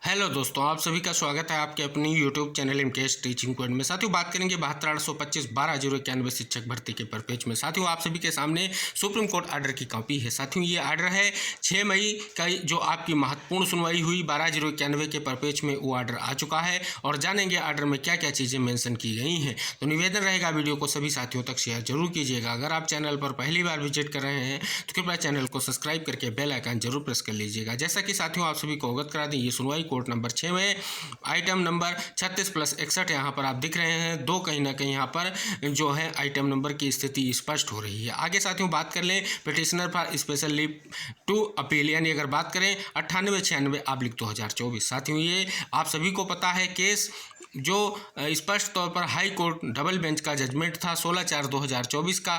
Hello दोस्तों, आप सभी का स्वागत है आपके अपनी यूट्यूब चैनल इनकेश टीचिंग पॉइंट में। साथियों, बात करेंगे 72,825,12,091 शिक्षक भर्ती के परपेज में। साथियों, आप सभी के सामने सुप्रीम कोर्ट आर्डर की कॉपी है। साथियों, ये आर्डर है 6 मई का, जो आपकी महत्वपूर्ण सुनवाई हुई 12,091 के परपेज में, वो आर्डर आ चुका है और जानेंगे आर्डर में क्या क्या चीज़ें मेंशन की गई हैं। तो निवेदन रहेगा, वीडियो को सभी साथियों तक शेयर जरूर कीजिएगा। अगर आप चैनल पर पहली बार विजिट कर रहे हैं तो कृपया चैनल को सब्सक्राइब करके बेल आइकन जरूर प्रेस कर लीजिएगा। जैसा कि साथियों आप सभी को अवगत करा दें, ये सुनवाई कोर्ट नंबर 6 में आइटम नंबर 36+61 यहाँ पर आप दिख रहे हैं। दो कहीं ना कहीं यहाँ पर जो है आइटम नंबर की स्थिति स्पष्ट हो रही है। आगे साथियों बात कर लें petitioner for special leave to appeal, यानी अगर बात करें 9896/2024। साथियों, ये आप सभी को पता है केस जो स्पष्ट तौर पर हाई कोर्ट डबल बेंच का जजमेंट था 16/4/2024 का,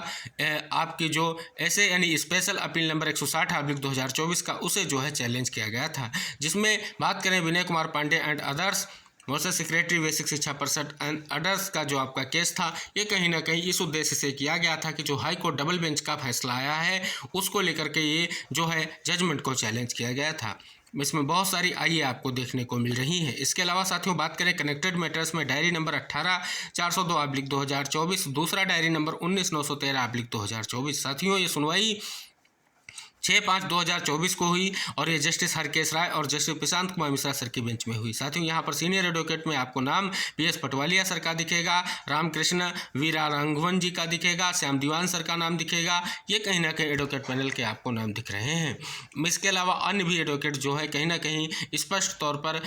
आपकी जो ऐसे यानी स्पेशल अपील नंबर 160/2024 का, उसे जो है चैलेंज किया गया था। जिसमें बात करें Vinay Kumar Pandey and others versus secretary basic Shiksha Parishad and others का जो आपका केस था, ये कहीं ना कहीं इस उद्देश्य से किया गया था कि जो हाई कोर्ट डबल बेंच का फैसला आया है उसको लेकर के ये जो है जजमेंट को चैलेंज किया गया था। इसमें बहुत सारी आइए आपको देखने को मिल रही हैं। इसके अलावा साथियों बात करें कनेक्टेड मैटर्स में डायरी नंबर 18/402/2024, दूसरा डायरी नंबर 19/913/2024। साथियों, ये सुनवाई 6/5/2024 को हुई और ये जस्टिस हरकेश राय और जस्टिस प्रशांत कुमार मिश्रा सर की बेंच में हुई। साथियों, यहाँ पर सीनियर एडवोकेट में आपको नाम PS पटवालिया सर का दिखेगा, रामकृष्ण वीरारंगवन जी का दिखेगा, श्याम दीवान सर का नाम दिखेगा। ये कहीं ना कहीं एडवोकेट पैनल के आपको नाम दिख रहे हैं। इसके अलावा अन्य भी एडवोकेट जो है कहीं ना कहीं स्पष्ट तौर पर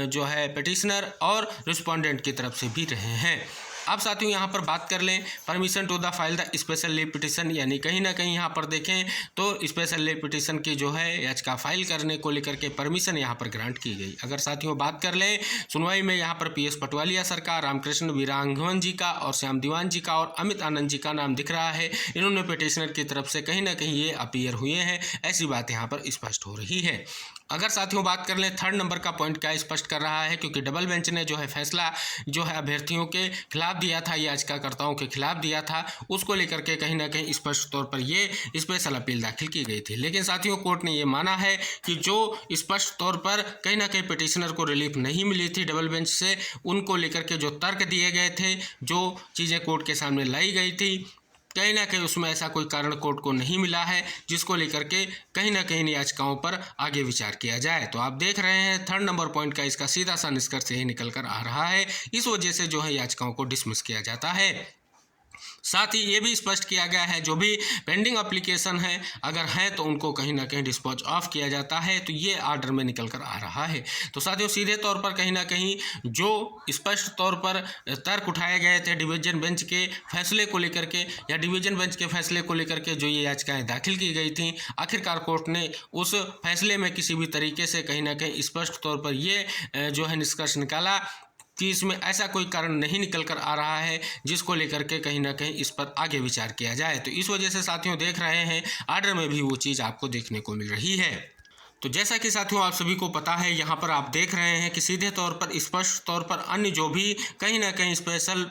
जो है पिटिशनर और रिस्पोंडेंट की तरफ से भी रहे हैं। अब साथियों यहाँ पर बात कर लें permission to the file the special leave petition, यानी कहीं ना कहीं यहाँ पर देखें तो स्पेशल लीव पिटिशन की जो है याचिका फाइल करने को लेकर के परमिशन यहाँ पर ग्रांट की गई। अगर साथियों बात कर लें सुनवाई में यहाँ पर PS पटवालिया सर का, रामकृष्ण वीरांगवन जी का और श्याम दीवान जी का और अमित आनंद जी का नाम दिख रहा है। इन्होंने पिटिशनर की तरफ से कहीं ना कहीं ये अपीयर हुए हैं, ऐसी बात यहाँ पर स्पष्ट हो रही है। अगर साथियों बात कर लें थर्ड नंबर का पॉइंट क्या स्पष्ट कर रहा है, क्योंकि डबल बेंच ने जो है फैसला जो है अभ्यर्थियों के खिलाफ दिया था, याचिकाकर्ताओं के खिलाफ दिया था, उसको लेकर के कहीं ना कहीं स्पष्ट तौर पर ये स्पेशल अपील दाखिल की गई थी। लेकिन साथियों कोर्ट ने ये माना है कि जो स्पष्ट तौर पर कहीं ना कहीं पिटिशनर को रिलीफ नहीं मिली थी डबल बेंच से, उनको लेकर के जो तर्क दिए गए थे, जो चीज़ें कोर्ट के सामने लाई गई थी, कहीं ना कहीं उसमें ऐसा कोई कारण कोर्ट को नहीं मिला है जिसको लेकर के कहीं ना कहीं याचिकाओं पर आगे विचार किया जाए। तो आप देख रहे हैं थर्ड नंबर पॉइंट का इसका सीधा सा निष्कर्ष यही निकल कर आ रहा है। इस वजह से जो है याचिकाओं को डिसमिस किया जाता है। साथ ही ये भी स्पष्ट किया गया है जो भी पेंडिंग एप्लीकेशन है अगर है तो उनको कहीं ना कहीं डिस्पोज ऑफ किया जाता है। तो ये आर्डर में निकल कर आ रहा है। तो साथियों सीधे तौर पर कहीं ना कहीं जो स्पष्ट तौर पर तर्क उठाए गए थे डिवीजन बेंच के फैसले को लेकर के या डिवीजन बेंच के फैसले को लेकर के जो ये याचिकाएं दाखिल की गई थी, आखिरकार कोर्ट ने उस फैसले में किसी भी तरीके से कहीं ना कहीं स्पष्ट तौर पर ये जो है निष्कर्ष निकाला कि इसमें ऐसा कोई कारण नहीं निकल कर आ रहा है जिसको लेकर के कहीं ना कहीं इस पर आगे विचार किया जाए। तो इस वजह से साथियों देख रहे हैं आर्डर में भी वो चीज़ आपको देखने को मिल रही है। तो जैसा कि साथियों आप सभी को पता है, यहाँ पर आप देख रहे हैं कि सीधे तौर पर स्पष्ट तौर पर अन्य जो भी कहीं ना कहीं स्पेशल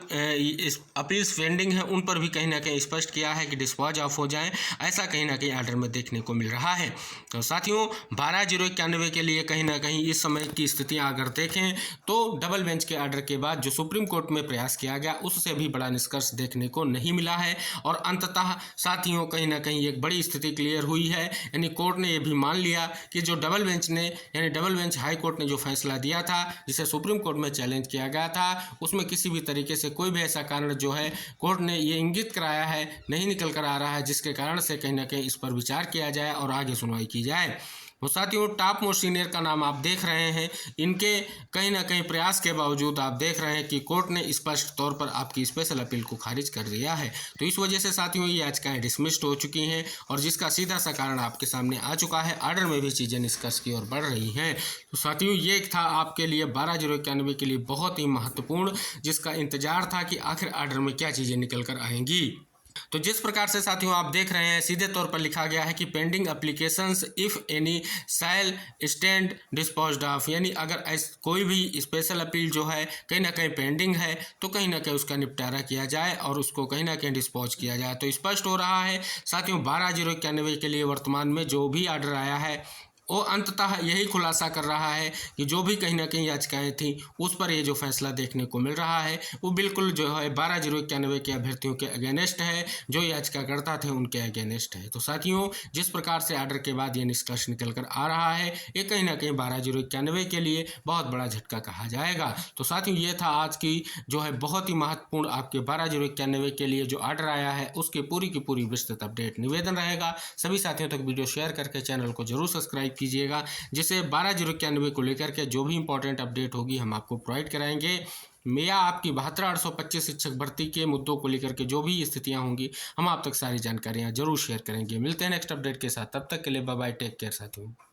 अपील्स पेंडिंग है उन पर भी कहीं ना कहीं स्पष्ट किया है कि डिस्पोज ऑफ हो जाएं, ऐसा कहीं ना कहीं आर्डर में देखने को मिल रहा है। तो साथियों 12/091 के लिए कहीं ना कहीं इस समय की स्थितियाँ अगर देखें तो डबल बेंच के आर्डर के बाद जो सुप्रीम कोर्ट में प्रयास किया गया उससे भी बड़ा निष्कर्ष देखने को नहीं मिला है। और अंततः साथियों कहीं ना कहीं एक बड़ी स्थिति क्लियर हुई है, यानी कोर्ट ने यह भी मान लिया कि जो डबल बेंच ने यानी डबल बेंच हाई कोर्ट ने जो फैसला दिया था जिसे सुप्रीम कोर्ट में चैलेंज किया गया था, उसमें किसी भी तरीके से कोई भी ऐसा कारण जो है कोर्ट ने ये इंगित कराया है नहीं निकल कर आ रहा है जिसके कारण से कहीं ना कहीं इस पर विचार किया जाए और आगे सुनवाई की जाए। तो साथियों टॉप मोस्ट सीनियर का नाम आप देख रहे हैं, इनके कहीं ना कहीं प्रयास के बावजूद आप देख रहे हैं कि कोर्ट ने स्पष्ट तौर पर आपकी स्पेशल अपील को खारिज कर दिया है। तो इस वजह से साथियों ये याचिकाएं डिसमिस्ड हो चुकी हैं और जिसका सीधा सा कारण आपके सामने आ चुका है। आर्डर में भी चीज़ें निष्कर्ष की ओर बढ़ रही हैं। तो साथियों ये था आपके लिए 12/091 के लिए बहुत ही महत्वपूर्ण, जिसका इंतजार था कि आखिर आर्डर में क्या चीज़ें निकल कर आएंगी। तो जिस प्रकार से साथियों आप देख रहे हैं सीधे तौर पर लिखा गया है कि pending applications if any shall stand disposed of, यानी अगर कोई भी स्पेशल अपील जो है कहीं ना कहीं पेंडिंग है तो कहीं ना कहीं उसका निपटारा किया जाए और उसको कहीं ना कहीं डिस्पोज किया जाए। तो स्पष्ट हो रहा है साथियों 12/091 के लिए वर्तमान में जो भी आर्डर आया है वो अंततः यही खुलासा कर रहा है कि जो भी कहीं ना कहीं याचिकाएं थी उस पर ये जो फैसला देखने को मिल रहा है वो बिल्कुल जो है 12,091 के अभ्यर्थियों के अगेंस्ट है, जो याचिकाकर्ता थे उनके अगेंस्ट है। तो साथियों, जिस प्रकार से आर्डर के बाद ये निष्कर्ष निकल कर आ रहा है, ये कहीं ना कहीं 12,091 के लिए बहुत बड़ा झटका कहा जाएगा। तो साथियों, ये था आज की जो है बहुत ही महत्वपूर्ण आपके 12,091 के लिए जो आर्डर आया है उसकी पूरी विस्तृत अपडेट। निवेदन रहेगा सभी साथियों तक वीडियो शेयर करके चैनल को जरूर सब्सक्राइब कीजिएगा, जिससे 12,091 को लेकर के जो भी इंपॉर्टेंट अपडेट होगी हम आपको प्रोवाइड कराएंगे। या आपकी 72,825 शिक्षक भर्ती के मुद्दों को लेकर के जो भी स्थितियां होंगी हम आप तक सारी जानकारियां जरूर शेयर करेंगे। मिलते हैं नेक्स्ट अपडेट के साथ, तब तक के लिए बाय बाय, टेक केयर साथियों।